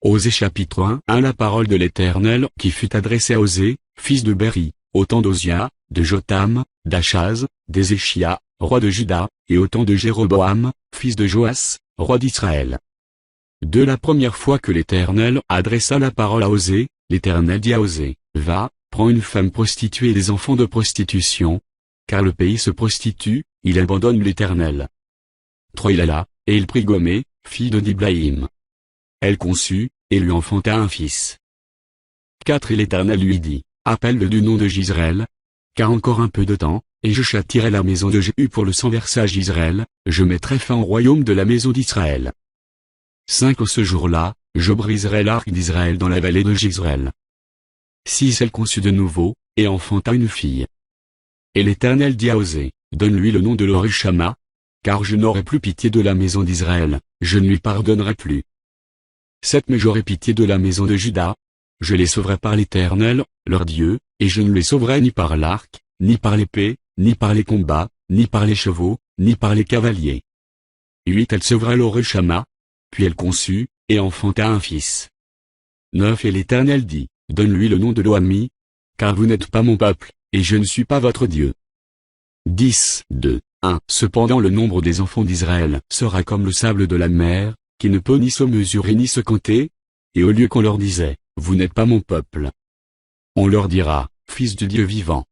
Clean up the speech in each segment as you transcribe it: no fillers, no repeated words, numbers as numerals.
Osée chapitre 1 La parole de l'Éternel qui fut adressée à Osée, fils de Béri, au temps d'Osia, de Jotham, d'Achaz, d'Ézéchia, roi de Juda, et au temps de Jéroboam, fils de Joas, roi d'Israël. De la première fois que l'Éternel adressa la parole à Osée, l'Éternel dit à Osée, va, prends une femme prostituée et des enfants de prostitution, car le pays se prostitue, il abandonne l'Éternel. 3 Il alla, et il prit Gomé, fille de Diblaïm. Elle conçut, et lui enfanta un fils. 4 Et l'Éternel lui dit, appelle-le du nom de Jisraël, car encore un peu de temps, et je châtierai la maison de Jéhu pour le sang versé à Jisraël, je mettrai fin au royaume de la maison d'Israël. 5 Ce jour-là, je briserai l'arc d'Israël dans la vallée de Jisraël. 6 Elle conçut de nouveau, et enfanta une fille. Et l'Éternel dit à Osée, donne-lui le nom de Lorushama, car je n'aurai plus pitié de la maison d'Israël, je ne lui pardonnerai plus. 7 Mais j'aurai pitié de la maison de Juda, je les sauverai par l'Éternel, leur Dieu, et je ne les sauverai ni par l'arc, ni par l'épée, ni par les combats, ni par les chevaux, ni par les cavaliers. 8 Elle sauvera Lorushama, puis elle conçut, et enfanta un fils. 9 Et l'Éternel dit, donne-lui le nom de Loami, car vous n'êtes pas mon peuple, et je ne suis pas votre Dieu. 10 1 Cependant le nombre des enfants d'Israël sera comme le sable de la mer, qui ne peut ni se mesurer ni se compter, et au lieu qu'on leur disait, vous n'êtes pas mon peuple, on leur dira, fils du Dieu vivant.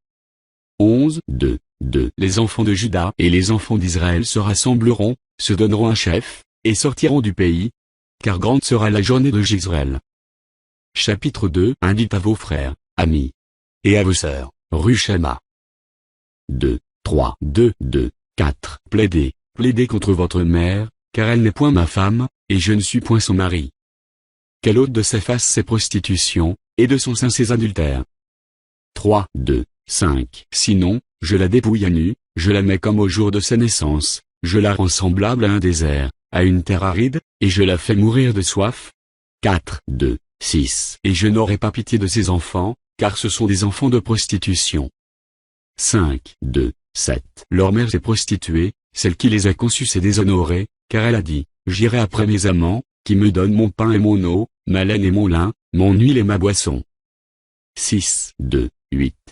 11 Les enfants de Juda et les enfants d'Israël se rassembleront, se donneront un chef, et sortiront du pays, car grande sera la journée de Jisraël. Chapitre 2 Dites à vos frères, amis, et à vos sœurs, Rushama. 4 Plaidez contre votre mère, car elle n'est point ma femme, et je ne suis point son mari. Qu'elle ôte de sa face ses prostitutions, et de son sein ses adultères. 5 Sinon, je la dépouille à nu, je la mets comme au jour de sa naissance, je la rends semblable à un désert, à une terre aride, et je la fais mourir de soif. 6 Et je n'aurai pas pitié de ses enfants, car ce sont des enfants de prostitution. 7 Leur mère s'est prostituée, celle qui les a conçus s'est déshonorée, car elle a dit, j'irai après mes amants, qui me donnent mon pain et mon eau, ma laine et mon lin, mon huile et ma boisson. 6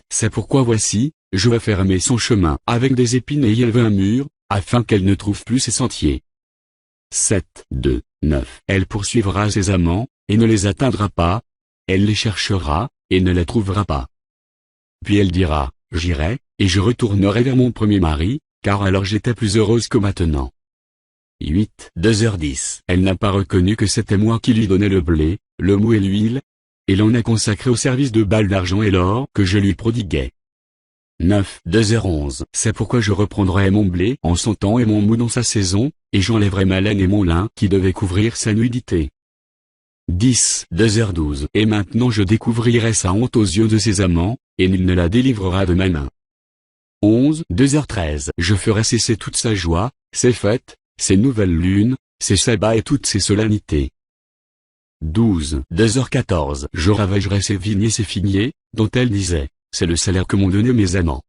C'est pourquoi voici, je vais fermer son chemin avec des épines et y élever un mur, afin qu'elle ne trouve plus ses sentiers. 7 Elle poursuivra ses amants, et ne les atteindra pas, elle les cherchera, et ne les trouvera pas. Puis elle dira, j'irai, et je retournerai vers mon premier mari, car alors j'étais plus heureuse que maintenant. 2h10 Elle n'a pas reconnu que c'était moi qui lui donnais le blé, le mou et l'huile, et l'en a consacré au service de Baal d'argent et l'or que je lui prodiguais. 2h11 C'est pourquoi je reprendrai mon blé en son temps et mon mou dans sa saison, et j'enlèverai ma laine et mon lin qui devaient couvrir sa nudité. 2h12 Et maintenant je découvrirai sa honte aux yeux de ses amants, et nul ne la délivrera de ma main. 2h13 Je ferai cesser toute sa joie, ses fêtes, ses nouvelles lunes, ses sabbats et toutes ses solennités. 2h14 Je ravagerai ses vignes et ses figuiers, dont elle disait, c'est le salaire que m'ont donné mes amants.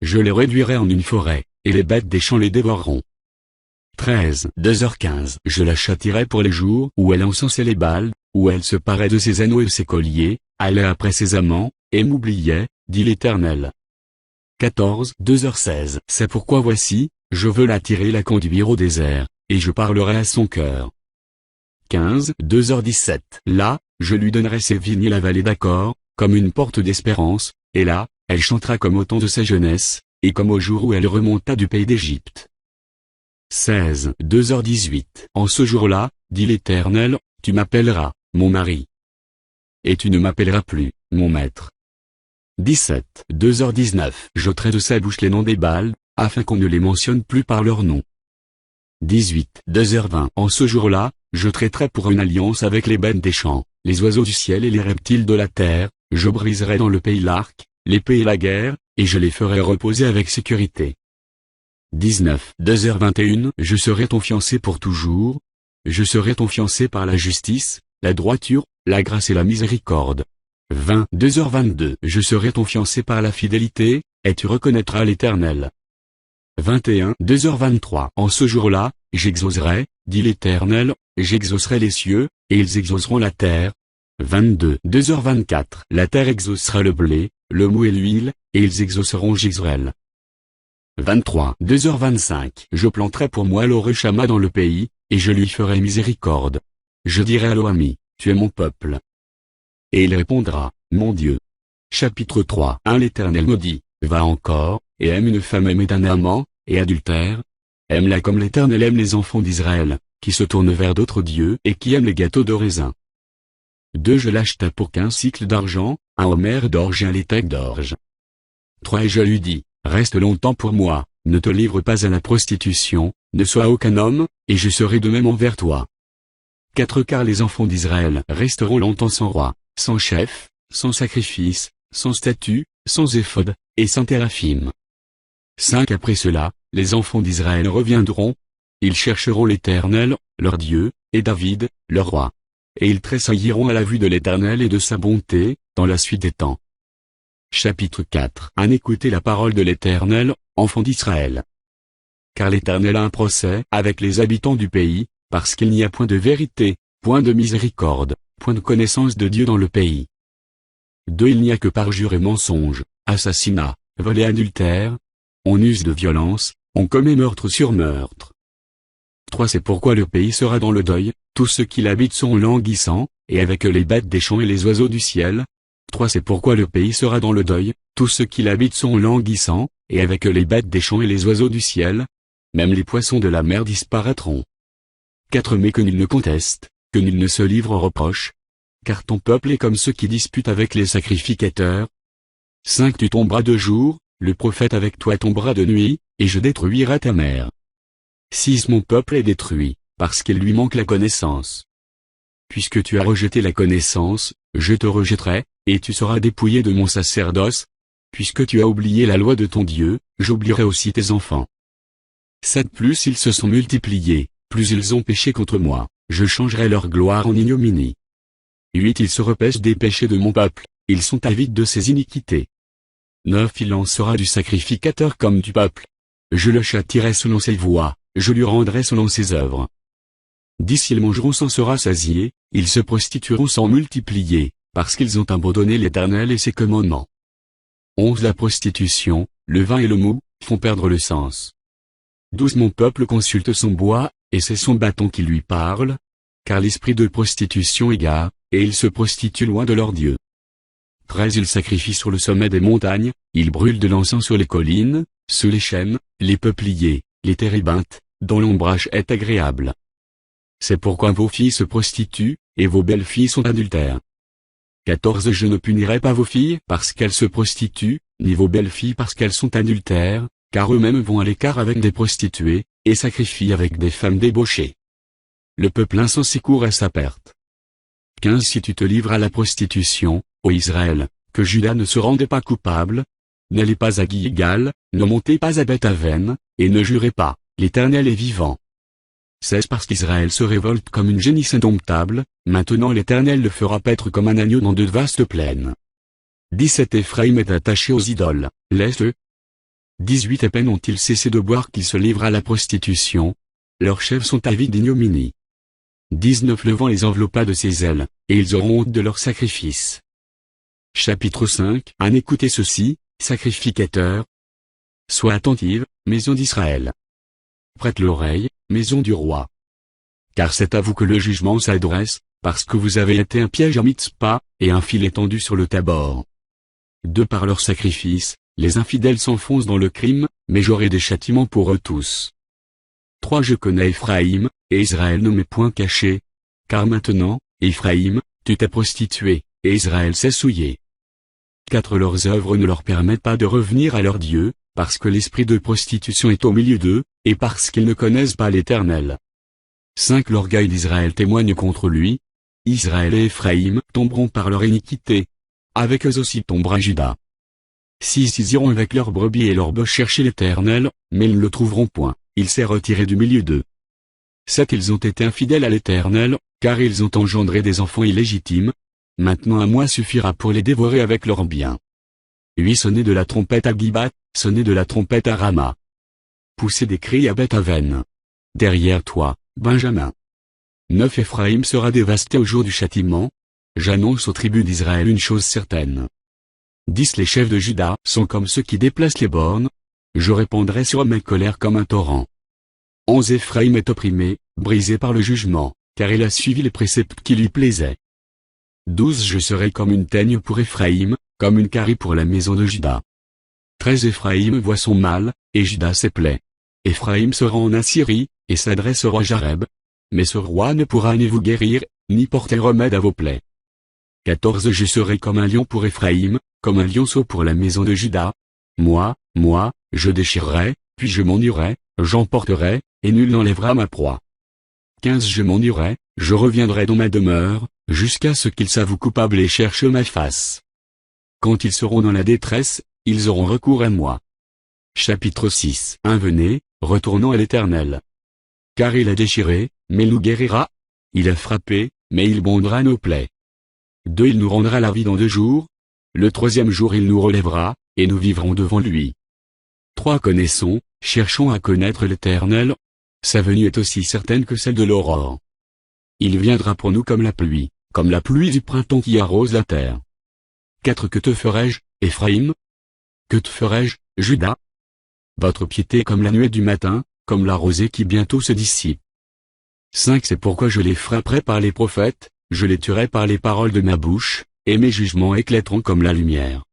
Je les réduirai en une forêt, et les bêtes des champs les dévoreront. 2h15 Je la châtierai pour les jours où elle encensait les Baals, où elle se parait de ses anneaux et de ses colliers, allait après ses amants, et m'oubliait, dit l'Éternel. 2h16 C'est pourquoi voici, je veux la tirer et la conduire au désert, et je parlerai à son cœur. 2h17 Là, je lui donnerai ses vignes et la vallée d'Accord, comme une porte d'espérance, et là, elle chantera comme au temps de sa jeunesse, et comme au jour où elle remonta du pays d'Égypte. 2h18 En ce jour-là, dit l'Éternel, tu m'appelleras, mon mari. Et tu ne m'appelleras plus, mon maître. 2h19 J'ôterai de sa bouche les noms des Baals, afin qu'on ne les mentionne plus par leur nom. 2h20 En ce jour-là, je traiterai pour une alliance avec les bêtes des champs, les oiseaux du ciel et les reptiles de la terre, je briserai dans le pays l'arc, l'épée et la guerre, et je les ferai reposer avec sécurité. 2h21 Je serai ton fiancé pour toujours, je serai ton fiancé par la justice, la droiture, la grâce et la miséricorde. 2h22 Je serai ton fiancé par la fidélité, et tu reconnaîtras l'Éternel. 21 2h23. En ce jour-là, j'exaucerai, dit l'Éternel, j'exaucerai les cieux, et ils exauceront la terre. 22 2h24. La terre exaucera le blé, le mou et l'huile, et ils exauceront Jezreel. 23 2h25. Je planterai pour moi l'Oreshama dans le pays, et je lui ferai miséricorde. Je dirai à Lo-Ami, tu es mon peuple. Et il répondra, mon Dieu. Chapitre 3. 1. L'Éternel me dit, va encore, et aime une femme aimée d'un amant, et adultère. Aime-la comme l'Éternel aime les enfants d'Israël, qui se tournent vers d'autres dieux et qui aiment les gâteaux de raisin. 2. Je l'acheta pour 15 cycles d'argent, un homère d'orge et un létec d'orge. 3. Et je lui dis, reste longtemps pour moi, ne te livre pas à la prostitution, ne sois aucun homme, et je serai de même envers toi. 4. Car les enfants d'Israël resteront longtemps sans roi, sans chef, sans sacrifice, sans statut, sans éphod, et sans téraphim. 5. Après cela, les enfants d'Israël reviendront. Ils chercheront l'Éternel, leur Dieu, et David, leur roi. Et ils tressailliront à la vue de l'Éternel et de sa bonté, dans la suite des temps. Chapitre 4. 1. Écoutez la parole de l'Éternel, enfants d'Israël. Car l'Éternel a un procès avec les habitants du pays, parce qu'il n'y a point de vérité, point de miséricorde, point de connaissance de Dieu dans le pays. 2. Il n'y a que parjure et mensonge, assassinat, vol et adultère. On use de violence, on commet meurtre sur meurtre. 3. C'est pourquoi le pays sera dans le deuil, tous ceux qui l'habitent seront languissants, et avec eux les bêtes des champs et les oiseaux du ciel. 3. C'est pourquoi le pays sera dans le deuil, tous ceux qui l'habitent seront languissants, et avec eux les bêtes des champs et les oiseaux du ciel. Même les poissons de la mer disparaîtront. 4. Mais que nul ne conteste, que nul ne se livre au reproche. Car ton peuple est comme ceux qui disputent avec les sacrificateurs. 5. Tu tomberas de jour, le prophète avec toi tombera de nuit, et je détruirai ta mère. 6. Mon peuple est détruit, parce qu'il lui manque la connaissance. Puisque tu as rejeté la connaissance, je te rejetterai, et tu seras dépouillé de mon sacerdoce. Puisque tu as oublié la loi de ton Dieu, j'oublierai aussi tes enfants. 7. Plus ils se sont multipliés, plus ils ont péché contre moi, je changerai leur gloire en ignominie. 8. Ils se repêchent des péchés de mon peuple, ils sont avides de ses iniquités. 9. Il en sera du sacrificateur comme du peuple. Je le châtierai selon ses voies, je lui rendrai selon ses œuvres. 10. Ils mangeront sans se rassasier, ils se prostitueront sans multiplier, parce qu'ils ont abandonné l'Éternel et ses commandements. 11. La prostitution, le vin et le mou, font perdre le sens. 12. Mon peuple consulte son bois, et c'est son bâton qui lui parle, car l'esprit de prostitution égare, et ils se prostituent loin de leur Dieu. 13. Ils sacrifient sur le sommet des montagnes, ils brûlent de l'encens sur les collines, sous les chênes, les peupliers, les térébinthes, dont l'ombrage est agréable. C'est pourquoi vos filles se prostituent, et vos belles filles sont adultères. 14. Je ne punirai pas vos filles parce qu'elles se prostituent, ni vos belles filles parce qu'elles sont adultères, car eux-mêmes vont à l'écart avec des prostituées, et sacrifient avec des femmes débauchées. Le peuple insensé court à sa perte. 15. Si tu te livres à la prostitution, ô Israël, que Juda ne se rendait pas coupable, n'allez pas à Gilgal, ne montez pas à Beth-Aven, et ne jurez pas, l'Éternel est vivant. 16. Parce qu'Israël se révolte comme une génisse indomptable, maintenant l'Éternel le fera paître comme un agneau dans de vastes plaines. 17. Éphraïm est attaché aux idoles, laisse-le. 18. À peine ont-ils cessé de boire qu'ils se livrent à la prostitution. Leurs chefs sont avides d'ignominie. 19. Le vent les enveloppa de ses ailes, et ils auront honte de leurs sacrifices. Chapitre 5. Écoutez ceci, sacrificateurs. Sois attentive, maison d'Israël. Prête l'oreille, maison du roi. Car c'est à vous que le jugement s'adresse, parce que vous avez été un piège à Mitzpah, et un fil étendu sur le Tabor. 2. Par leurs sacrifices, les infidèles s'enfoncent dans le crime, mais j'aurai des châtiments pour eux tous. 3. Je connais Éphraïm, et Israël ne m'est point caché. Car maintenant, Éphraïm, tu t'es prostitué, et Israël s'est souillé. 4. Leurs œuvres ne leur permettent pas de revenir à leur Dieu, parce que l'esprit de prostitution est au milieu d'eux, et parce qu'ils ne connaissent pas l'Éternel. 5. L'orgueil d'Israël témoigne contre lui. Israël et Éphraïm tomberont par leur iniquité. Avec eux aussi tombera Juda. 6. Ils iront avec leurs brebis et leurs bœufs chercher l'Éternel, mais ils ne le trouveront point, il s'est retiré du milieu d'eux. 7. Ils ont été infidèles à l'Éternel, car ils ont engendré des enfants illégitimes. Maintenant un mois suffira pour les dévorer avec leurs biens. 8. Sonnez de la trompette à Gibat, sonnez de la trompette à Rama. pousser des cris à Beth-Aven. Derrière toi, Benjamin. 9 Éphraïm sera dévasté au jour du châtiment. J'annonce aux tribus d'Israël une chose certaine. 10 Les chefs de Juda sont comme ceux qui déplacent les bornes. Je répandrai sur eux ma colère comme un torrent. 11 Éphraïm est opprimé, brisé par le jugement, car il a suivi les préceptes qui lui plaisaient. 12 Je serai comme une teigne pour Éphraïm, comme une carie pour la maison de Juda. 13 Éphraïm voit son mal, et Juda ses plaies. Éphraïm se rend en Assyrie, et s'adresse au roi Jareb. Mais ce roi ne pourra ni vous guérir, ni porter remède à vos plaies. 14 Je serai comme un lion pour Éphraïm, comme un lionceau pour la maison de Juda. Moi, je déchirerai, puis je m'ennuierai, j'emporterai, et nul n'enlèvera ma proie. 15 Je m'ennuierai, je reviendrai dans ma demeure, jusqu'à ce qu'ils s'avouent coupables et cherchent ma face. Quand ils seront dans la détresse, ils auront recours à moi. Chapitre 6 Venez, retournons à l'Éternel. Car il a déchiré, mais il nous guérira. Il a frappé, mais il bondera nos plaies. 2 Il nous rendra la vie dans 2 jours. Le 3e jour il nous relèvera, et nous vivrons devant lui. 3 Connaissons, cherchons à connaître l'Éternel. Sa venue est aussi certaine que celle de l'aurore. Il viendra pour nous comme la pluie du printemps qui arrose la terre. 4 Que te ferai-je, Éphraïm? Que te ferai-je, Juda? Votre piété est comme la nuée du matin, comme la rosée qui bientôt se dissipe. 5 C'est pourquoi je les frapperai par les prophètes, je les tuerai par les paroles de ma bouche, et mes jugements éclateront comme la lumière.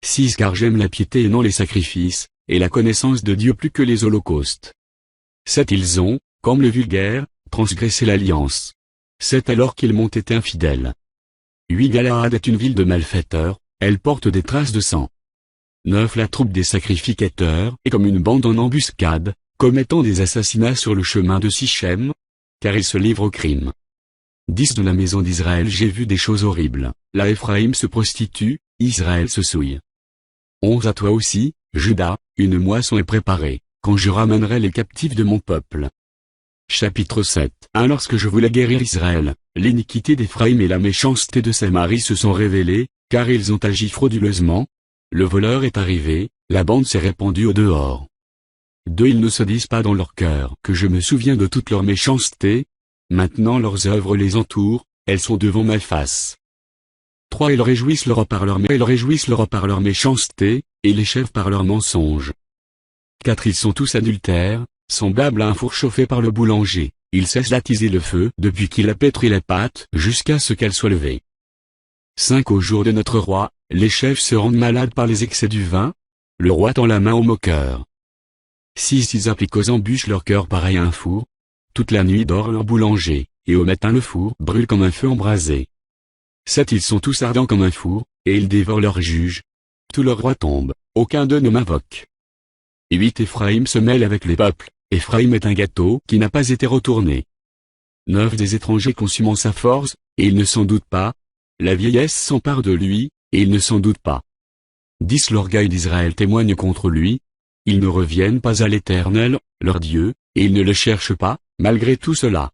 6 Car j'aime la piété et non les sacrifices, et la connaissance de Dieu plus que les holocaustes. 7 Ils ont, comme le vulgaire, transgressé l'alliance. 7 Alors qu'ils m'ont été infidèles. 8 Galaad est une ville de malfaiteurs, elle porte des traces de sang. 9 La troupe des sacrificateurs est comme une bande en embuscade, commettant des assassinats sur le chemin de Sichem, car ils se livrent au crime. 10 De la maison d'Israël j'ai vu des choses horribles, là Éphraïm se prostitue, Israël se souille. 11 À toi aussi, Juda, une moisson est préparée, quand je ramènerai les captifs de mon peuple. Chapitre 7 Lorsque je voulais guérir Israël, l'iniquité d'Éphraïm et la méchanceté de ses maris se sont révélées, car ils ont agi frauduleusement. Le voleur est arrivé, la bande s'est répandue au dehors. 2 Ils ne se disent pas dans leur cœur que je me souviens de toute leur méchanceté. Maintenant leurs œuvres les entourent, elles sont devant ma face. 3 Ils réjouissent leur par leur méchanceté, et les chefs par leurs mensonges. 4 Ils sont tous adultères, semblables à un four chauffé par le boulanger, ils cessent d'attiser le feu depuis qu'il a pétri la pâte jusqu'à ce qu'elle soit levée. 5 Au jour de notre roi, les chefs se rendent malades par les excès du vin. Le roi tend la main aux moqueurs. 6 Ils appliquent aux embûches leur cœur pareil à un four. Toute la nuit dort leur boulanger, et au matin le four brûle comme un feu embrasé. 7 Ils sont tous ardents comme un four, et ils dévorent leurs juges. Tous leurs rois tombent, aucun d'eux ne m'invoque. 8 Éphraïm se mêle avec les peuples, Éphraïm est un gâteau qui n'a pas été retourné. 9 Des étrangers consumant sa force, et ils ne s'en doutent pas. La vieillesse s'empare de lui, et ils ne s'en doutent pas. 10 L'orgueil d'Israël témoigne contre lui. Ils ne reviennent pas à l'Éternel, leur Dieu, et ils ne le cherchent pas, malgré tout cela.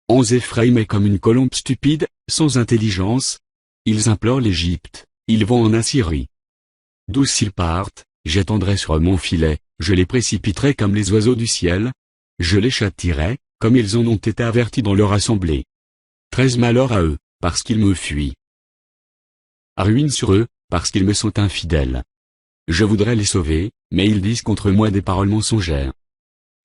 11 Éphraïm est comme une colombe stupide, sans intelligence. Ils implorent l'Égypte, ils vont en Assyrie. 12 S'ils partent, j'étendrai sur eux mon filet, je les précipiterai comme les oiseaux du ciel. Je les châtierai, comme ils en ont été avertis dans leur assemblée. 13 Malheur à eux, parce qu'ils me fuient. Ruine sur eux, parce qu'ils me sont infidèles. Je voudrais les sauver, mais ils disent contre moi des paroles mensongères.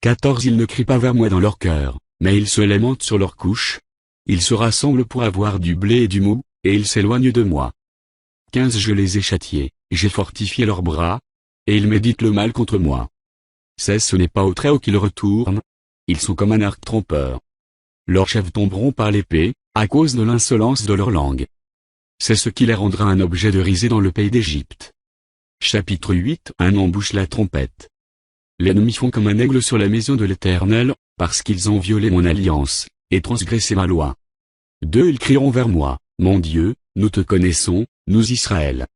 14 Ils ne crient pas vers moi dans leur cœur, mais ils se lamentent sur leur couche. Ils se rassemblent pour avoir du blé et du mou, et ils s'éloignent de moi. 15 Je les ai châtiés, j'ai fortifié leurs bras, et ils méditent le mal contre moi. 16 Ce n'est pas au Très-Haut qu'ils retournent. Ils sont comme un arc trompeur. Leurs chefs tomberont par l'épée, à cause de l'insolence de leur langue. C'est ce qui les rendra un objet de risée dans le pays d'Égypte. Chapitre 8 Embouche la trompette. L'ennemi font comme un aigle sur la maison de l'Éternel, parce qu'ils ont violé mon alliance, et transgressé ma loi. 2 Ils crieront vers moi, mon Dieu, nous te connaissons, nous Israël.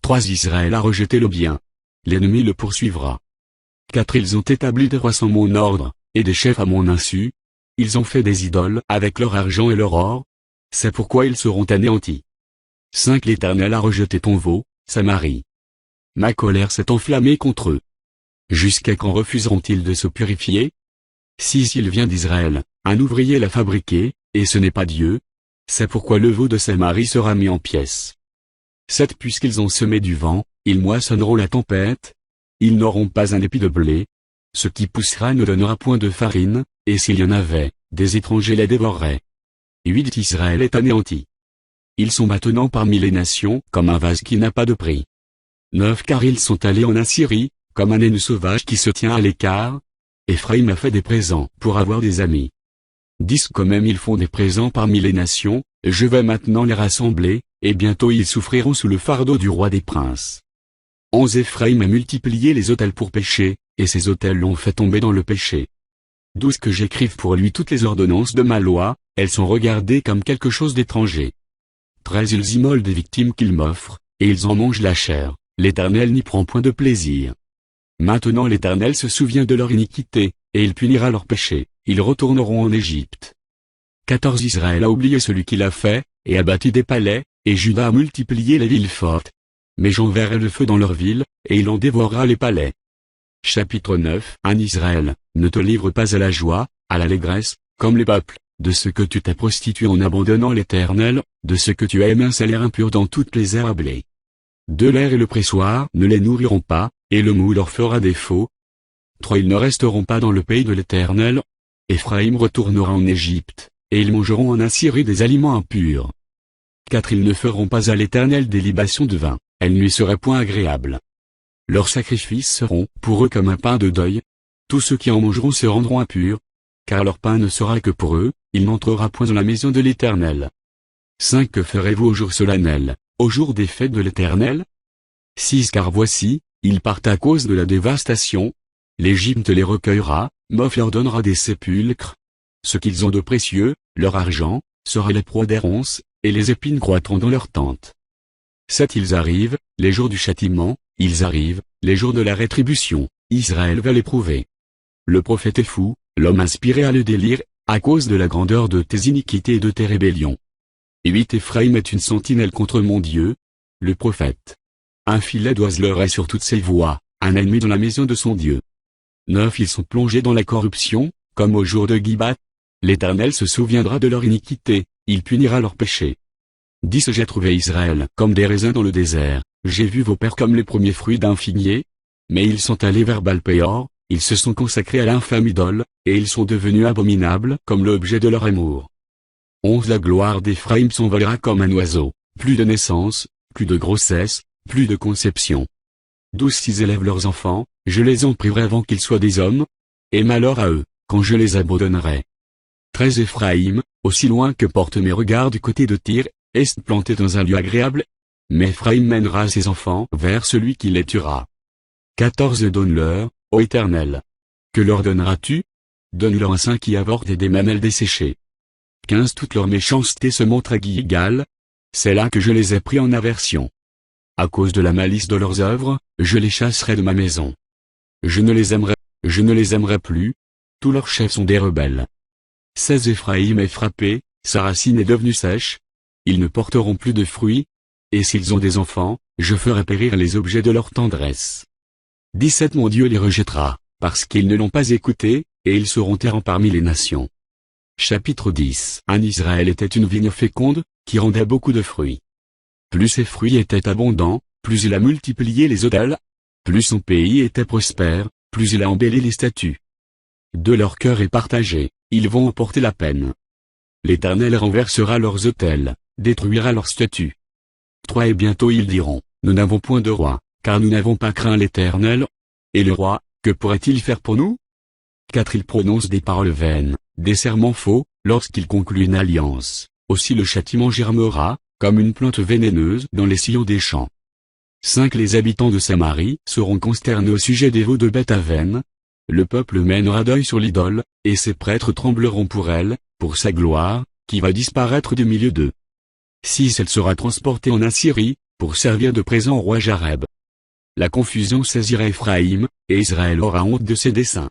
3 Israël a rejeté le bien. L'ennemi le poursuivra. 4 Ils ont établi des rois sans mon ordre, et des chefs à mon insu. Ils ont fait des idoles avec leur argent et leur or. C'est pourquoi ils seront anéantis. 5 L'Éternel a rejeté ton veau, Samarie. Ma colère s'est enflammée contre eux. Jusqu'à quand refuseront-ils de se purifier? 6. Il vient d'Israël, un ouvrier l'a fabriqué, et ce n'est pas Dieu. C'est pourquoi le veau de Samarie sera mis en pièces. 7. Puisqu'ils ont semé du vent, ils moissonneront la tempête. Ils n'auront pas un épi de blé. Ce qui poussera ne donnera point de farine, et s'il y en avait, des étrangers les dévoreraient. 8. Israël est anéanti. Ils sont maintenant parmi les nations comme un vase qui n'a pas de prix. 9. Car ils sont allés en Assyrie, comme un aine sauvage qui se tient à l'écart. Éphraïm a fait des présents pour avoir des amis. 10. Quand même ils font des présents parmi les nations, je vais maintenant les rassembler, et bientôt ils souffriront sous le fardeau du roi des princes. 11. Éphraïm a multiplié les autels pour pécher, et ces autels l'ont fait tomber dans le péché. 12. Que j'écrive pour lui toutes les ordonnances de ma loi, elles sont regardées comme quelque chose d'étranger. 13. Ils immolent des victimes qu'ils m'offrent, et ils en mangent la chair, l'Éternel n'y prend point de plaisir. Maintenant l'Éternel se souvient de leur iniquité, et il punira leur péché, ils retourneront en Égypte. 14. Israël a oublié celui qu'il a fait, et a bâti des palais, et Juda a multiplié les villes fortes. Mais j'enverrai le feu dans leurs villes, et il en dévorera les palais. Chapitre 9. En Israël, ne te livre pas à la joie, à l'allégresse, comme les peuples, de ce que tu t'es prostitué en abandonnant l'Éternel, de ce que tu as aimé un salaire impur dans toutes les herbes blé. De l'air et le pressoir ne les nourriront pas, et le mou leur fera défaut. 3. Ils ne resteront pas dans le pays de l'Éternel. Éphraïm retournera en Égypte, et ils mangeront en Assyrie des aliments impurs. 4. Ils ne feront pas à l'Éternel des libations de vin, elles ne lui seraient point agréables. Leurs sacrifices seront pour eux comme un pain de deuil. Tous ceux qui en mangeront se rendront impurs, car leur pain ne sera que pour eux, il n'entrera point dans la maison de l'Éternel. 5. Que ferez-vous au jour solennel, au jour des fêtes de l'Éternel? 6. Car voici, ils partent à cause de la dévastation. L'Égypte les recueillera, Moph leur donnera des sépulcres. Ce qu'ils ont de précieux, leur argent, sera les proies des ronces, et les épines croîtront dans leurs tentes. 7. Ils arrivent, les jours du châtiment, ils arrivent, les jours de la rétribution, Israël va l'éprouver. Le prophète est fou, l'homme inspiré a le délire, à cause de la grandeur de tes iniquités et de tes rébellions. 8. Éphraïm est une sentinelle contre mon Dieu, le prophète. Un filet d'oiseleur sur toutes ses voies, un ennemi dans la maison de son Dieu. 9. Ils sont plongés dans la corruption, comme au jour de Gibat. L'Éternel se souviendra de leur iniquité, il punira leur péché. 10. J'ai trouvé Israël comme des raisins dans le désert, j'ai vu vos pères comme les premiers fruits d'un figuier. Mais ils sont allés vers Baal-Péor, ils se sont consacrés à l'infâme idole, et ils sont devenus abominables comme l'objet de leur amour. 11. La gloire d'Éphraïm s'envolera comme un oiseau, plus de naissance, plus de grossesse, plus de conception. 12. S'ils élèvent leurs enfants, je les en priverai avant qu'ils soient des hommes, et malheur à eux, quand je les abandonnerai. 13. Éphraïm, aussi loin que portent mes regards du côté de Tyr, est planté dans un lieu agréable, mais Éphraïm mènera ses enfants vers celui qui les tuera. 14. Donne-leur, ô Éternel. Que leur donneras-tu? Donne-leur un sein qui avorte et des mamelles desséchées. 15. Toute leur méchanceté se montre à Gilgal. C'est là que je les ai pris en aversion. À cause de la malice de leurs œuvres, je les chasserai de ma maison. Je ne les aimerai plus. Tous leurs chefs sont des rebelles. 16. Éphraïm est frappé, sa racine est devenue sèche. Ils ne porteront plus de fruits. Et s'ils ont des enfants, je ferai périr les objets de leur tendresse. 17. Mon Dieu les rejettera, parce qu'ils ne l'ont pas écouté, et ils seront errants parmi les nations. Chapitre 10. En Israël était une vigne féconde, qui rendait beaucoup de fruits. Plus ses fruits étaient abondants, plus il a multiplié les autels. Plus son pays était prospère, plus il a embelli les statues. De leur cœur est partagé, ils vont en porter la peine. L'Éternel renversera leurs autels, détruira leurs statues. 3. Et bientôt ils diront, nous n'avons point de roi, car nous n'avons pas craint l'Éternel. Et le roi, que pourrait-il faire pour nous? 4. Ils prononcent des paroles vaines, des serments faux, lorsqu'ils concluent une alliance. Aussi le châtiment germera, comme une plante vénéneuse dans les sillons des champs. 5. Les habitants de Samarie seront consternés au sujet des veaux de Beth-Aven. Le peuple mènera deuil sur l'idole, et ses prêtres trembleront pour elle, pour sa gloire, qui va disparaître du milieu d'eux. 6. Elle sera transportée en Assyrie, pour servir de présent au roi Jareb. La confusion saisira Éphraïm, et Israël aura honte de ses desseins.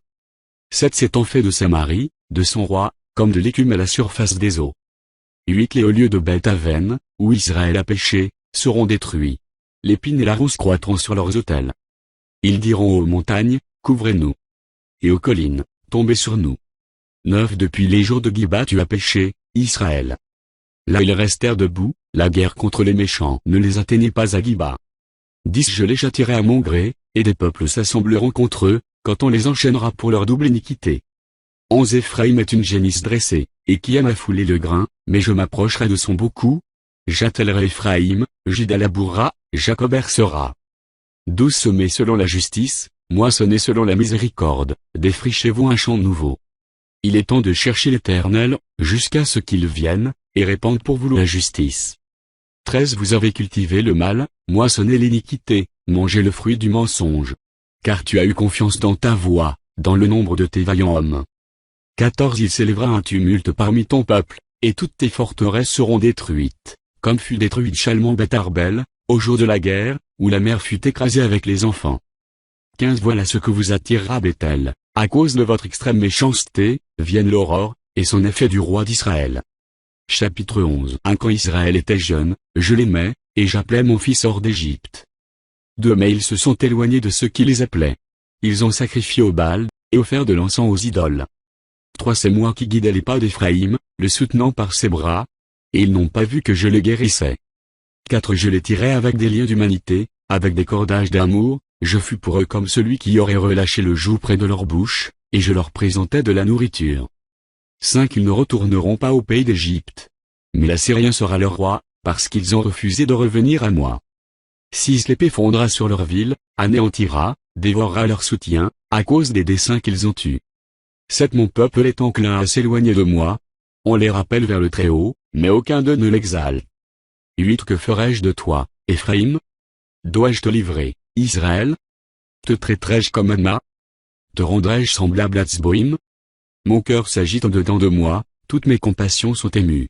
7. S'étant fait de Samarie, de son roi, comme de l'écume à la surface des eaux. 8. Les hauts lieux de Beth-Aven, où Israël a péché, seront détruits. L'épine et la ronce croîtront sur leurs autels. Ils diront aux montagnes, couvrez-nous. Et aux collines, tombez sur nous. 9 Depuis les jours de Giba tu as péché, Israël. Là ils restèrent debout, la guerre contre les méchants ne les atteignit pas à Giba. 10 Je les châtierai à mon gré, et des peuples s'assembleront contre eux, quand on les enchaînera pour leur double iniquité. 11 Éphraïm est une génisse dressée, et qui aime à fouler le grain, mais je m'approcherai de son beau cou. J'attellerai Éphraïm, Juda labourera, Jacob hercera. 12 Semez selon la justice, moissonnez selon la miséricorde, défrichez-vous un champ nouveau. Il est temps de chercher l'Éternel, jusqu'à ce qu'il vienne, et répande pour vous la justice. 13 Vous avez cultivé le mal, moissonnez l'iniquité, mangez le fruit du mensonge. Car tu as eu confiance dans ta voix, dans le nombre de tes vaillants hommes. 14 Il s'élèvera un tumulte parmi ton peuple, et toutes tes forteresses seront détruites, comme fut détruite Chalmon Beth Arbel, au jour de la guerre, où la mère fut écrasée avec les enfants. 15 Voilà ce que vous attirera Bethel, à cause de votre extrême méchanceté, vienne l'aurore, et son effet du roi d'Israël. Chapitre 11 Quand Israël était jeune, je l'aimais, et j'appelais mon fils hors d'Égypte. 2 Mais ils se sont éloignés de ceux qui les appelaient. Ils ont sacrifié au Baal, et offert de l'encens aux idoles. 3 C'est moi qui guidais les pas d'Éphraïm, le soutenant par ses bras, et ils n'ont pas vu que je les guérissais. 4 Je les tirais avec des liens d'humanité, avec des cordages d'amour, je fus pour eux comme celui qui aurait relâché le joug près de leur bouche, et je leur présentais de la nourriture. 5 Ils ne retourneront pas au pays d'Égypte. Mais l'Assyrien sera leur roi, parce qu'ils ont refusé de revenir à moi. 6 L'épée fondra sur leur ville, anéantira, dévorera leur soutien, à cause des desseins qu'ils ont eus. 7 Mon peuple est enclin à s'éloigner de moi. On les rappelle vers le Très-Haut, mais aucun d'eux ne l'exalte. 8 Que ferai-je de toi, Éphraïm? Dois-je te livrer, Israël? Te traiterai-je comme Adma? Te rendrai-je semblable à Tzboïm? Mon cœur s'agite en dedans de moi, toutes mes compassions sont émues.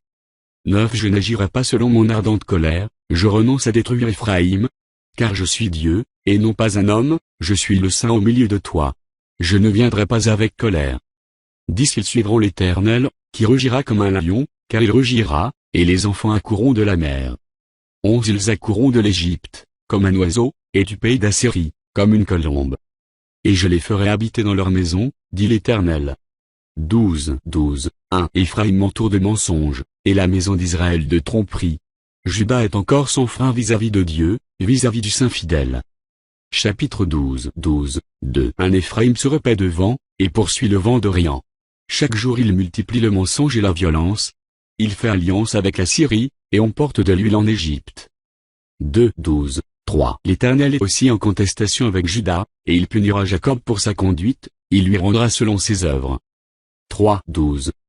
9 Je n'agirai pas selon mon ardente colère, je renonce à détruire Éphraïm. Car je suis Dieu, et non pas un homme, je suis le Saint au milieu de toi. Je ne viendrai pas avec colère. 10 Ils suivront l'Éternel, qui rugira comme un lion, car il rugira, et les enfants accourront de la mer. 11 Ils accourront de l'Égypte, comme un oiseau, et du pays d'Assyrie, comme une colombe. Et je les ferai habiter dans leur maison, dit l'Éternel. 12 1 Éphraïm m'entoure de mensonges, et la maison d'Israël de tromperie. Juda est encore sans frein vis-à-vis de Dieu, vis-à-vis du Saint fidèle. Chapitre 12 2 Un Éphraïm se repaît devant, et poursuit le vent d'Orient. Chaque jour il multiplie le mensonge et la violence. Il fait alliance avec la Syrie, et on porte de l'huile en Égypte. 3 L'Éternel est aussi en contestation avec Juda, et il punira Jacob pour sa conduite, il lui rendra selon ses œuvres.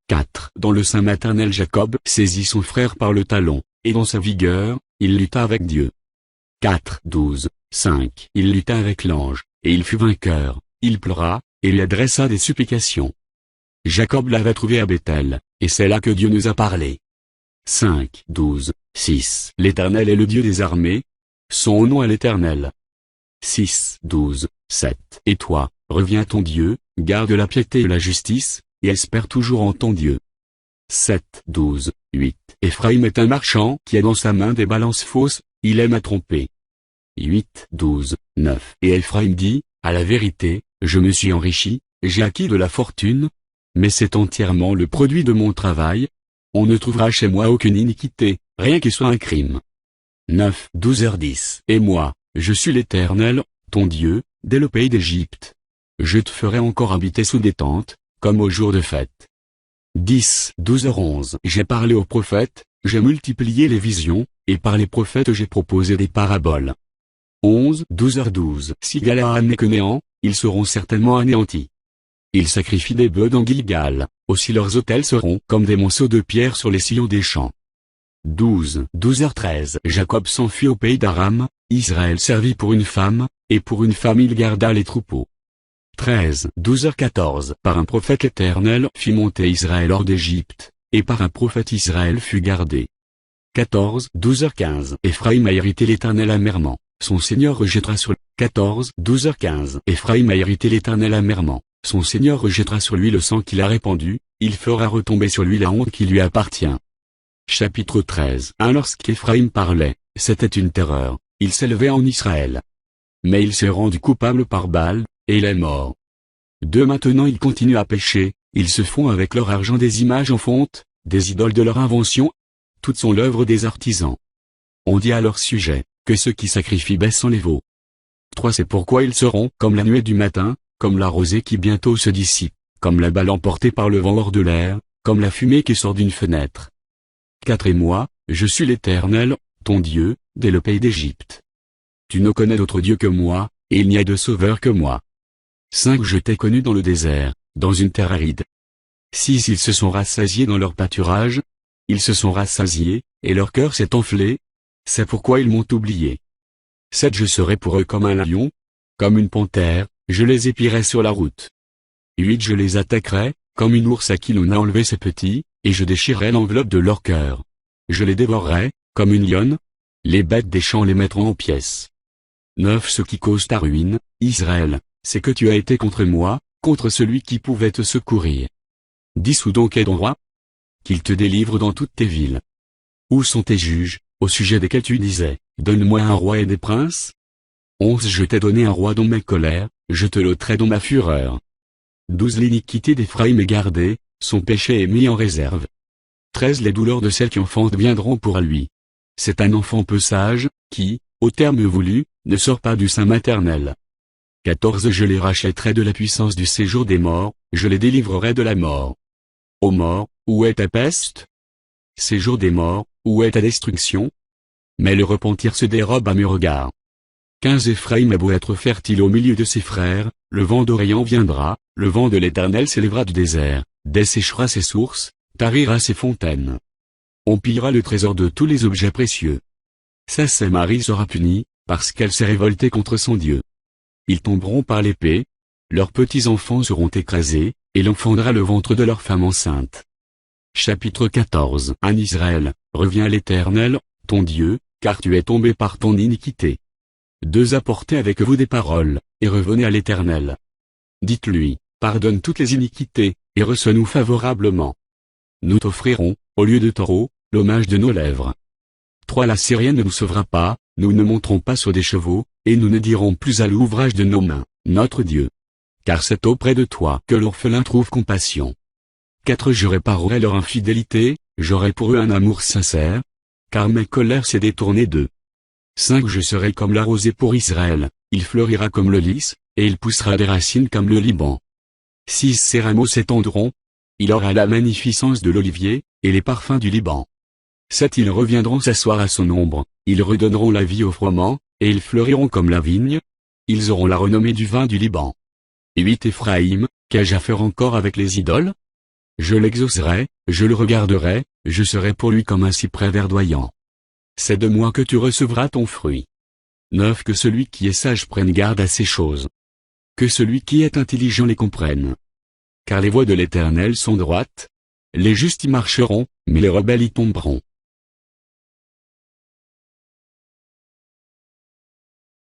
4 Dans le sein maternel Jacob saisit son frère par le talon, et dans sa vigueur, il lutta avec Dieu. 5 Il lutta avec l'ange, et il fut vainqueur, il pleura, et lui adressa des supplications. Jacob l'avait trouvé à Bethel, et c'est là que Dieu nous a parlé. 6 L'Éternel est le Dieu des armées. Son nom est l'Éternel. 7 Et toi, reviens à ton Dieu, garde la piété et la justice, et espère toujours en ton Dieu. 8 Éphraïm est un marchand qui a dans sa main des balances fausses, il aime à tromper. 9 Et Éphraïm dit, à la vérité, je me suis enrichi, j'ai acquis de la fortune, mais c'est entièrement le produit de mon travail. On ne trouvera chez moi aucune iniquité, rien qui soit un crime. 12h10 Et moi, je suis l'Éternel, ton Dieu, dès le pays d'Égypte. Je te ferai encore habiter sous des tentes, comme au jour de fête. 12h11 J'ai parlé aux prophètes, j'ai multiplié les visions, et par les prophètes j'ai proposé des paraboles. 12h12 Si Galaad n'est que néant, ils seront certainement anéantis. Ils sacrifient des bœufs dans Gilgal, aussi leurs autels seront comme des monceaux de pierre sur les sillons des champs. 12h13 Jacob s'enfuit au pays d'Aram, Israël servit pour une femme, et pour une femme il garda les troupeaux. 12h14 Par un prophète l'Éternel fit monter Israël hors d'Égypte, et par un prophète Israël fut gardé. 12h15 Éphraïm a hérité l'Éternel amèrement, son Seigneur rejettera sur lui. 12h15 Éphraïm a hérité l'Éternel amèrement, son Seigneur rejettera sur lui le sang qu'il a répandu, il fera retomber sur lui la honte qui lui appartient. Chapitre 13 Lorsqu'Éphraïm parlait, c'était une terreur, il s'élevait en Israël. Mais il s'est rendu coupable par Baal, et il est mort. 2 Maintenant ils continuent à pécher, ils se font avec leur argent des images en fonte, des idoles de leur invention. Toutes sont l'œuvre des artisans. On dit à leur sujet, que ceux qui sacrifient baissent les veaux. 3 C'est pourquoi ils seront comme la nuée du matin, comme la rosée qui bientôt se dissipe, comme la balle emportée par le vent hors de l'air, comme la fumée qui sort d'une fenêtre. 4 Et moi, je suis l'Éternel, ton Dieu, dès le pays d'Égypte. Tu ne connais d'autre Dieu que moi, et il n'y a de sauveur que moi. 5 Je t'ai connu dans le désert, dans une terre aride. 6 Ils se sont rassasiés dans leur pâturage. Ils se sont rassasiés, et leur cœur s'est enflé. C'est pourquoi ils m'ont oublié. 7 Je serai pour eux comme un lion, comme une panthère, je les épierai sur la route. 8 Je les attaquerai, comme une ours à qui l'on a enlevé ses petits, et je déchirerai l'enveloppe de leur cœur. Je les dévorerai, comme une lionne. Les bêtes des champs les mettront en pièces. 9 Ce qui cause ta ruine, Israël, c'est que tu as été contre moi, contre celui qui pouvait te secourir. 10 Où donc est ton roi? Qu'il te délivre dans toutes tes villes. Où sont tes juges, au sujet desquels tu disais, donne-moi un roi et des princes? 11 Je t'ai donné un roi dans ma colère, je te l'ôterai dans ma fureur. 12 L'iniquité d'Éphraïm est gardée, son péché est mis en réserve. 13 Les douleurs de celle qui enfante viendront pour lui. C'est un enfant peu sage, qui, au terme voulu, ne sort pas du sein maternel. 14 Je les rachèterai de la puissance du séjour des morts, je les délivrerai de la mort. Ô mort, où est ta peste? Séjour des morts, où est ta destruction? Mais le repentir se dérobe à mes regards. 15 Éphraïm a beau être fertile au milieu de ses frères, le vent d'Orient viendra, le vent de l'Éternel s'élèvera du désert, desséchera ses sources, tarira ses fontaines. On pillera le trésor de tous les objets précieux. Marie sera punie, parce qu'elle s'est révoltée contre son Dieu. Ils tomberont par l'épée, leurs petits-enfants seront écrasés, et l'on fendra le ventre de leur femme enceinte. Chapitre 14 En Israël, reviens à l'Éternel, ton Dieu, car tu es tombé par ton iniquité. 2 Apportez avec vous des paroles, et revenez à l'Éternel. Dites-lui, pardonne toutes les iniquités, et reçois-nous favorablement. Nous t'offrirons, au lieu de taureau, l'hommage de nos lèvres. 3 La Syrienne ne nous sauvera pas, nous ne monterons pas sur des chevaux, et nous ne dirons plus à l'ouvrage de nos mains, notre Dieu. Car c'est auprès de toi que l'orphelin trouve compassion. 4 Je réparerai leur infidélité, j'aurai pour eux un amour sincère, car ma colère s'est détournée d'eux. 5 Je serai comme la rosée pour Israël, il fleurira comme le lys, et il poussera des racines comme le Liban. 6 Ses rameaux s'étendront, il aura la magnificence de l'olivier, et les parfums du Liban. 7 Ils reviendront s'asseoir à son ombre, ils redonneront la vie au froment, et ils fleuriront comme la vigne. Ils auront la renommée du vin du Liban. 8 Éphraïm, qu'ai-je à faire encore avec les idoles? Je l'exaucerai, je le regarderai, je serai pour lui comme un cyprès verdoyant. C'est de moi que tu recevras ton fruit. 9 Que celui qui est sage prenne garde à ces choses. Que celui qui est intelligent les comprenne. Car les voies de l'Éternel sont droites. Les justes y marcheront, mais les rebelles y tomberont.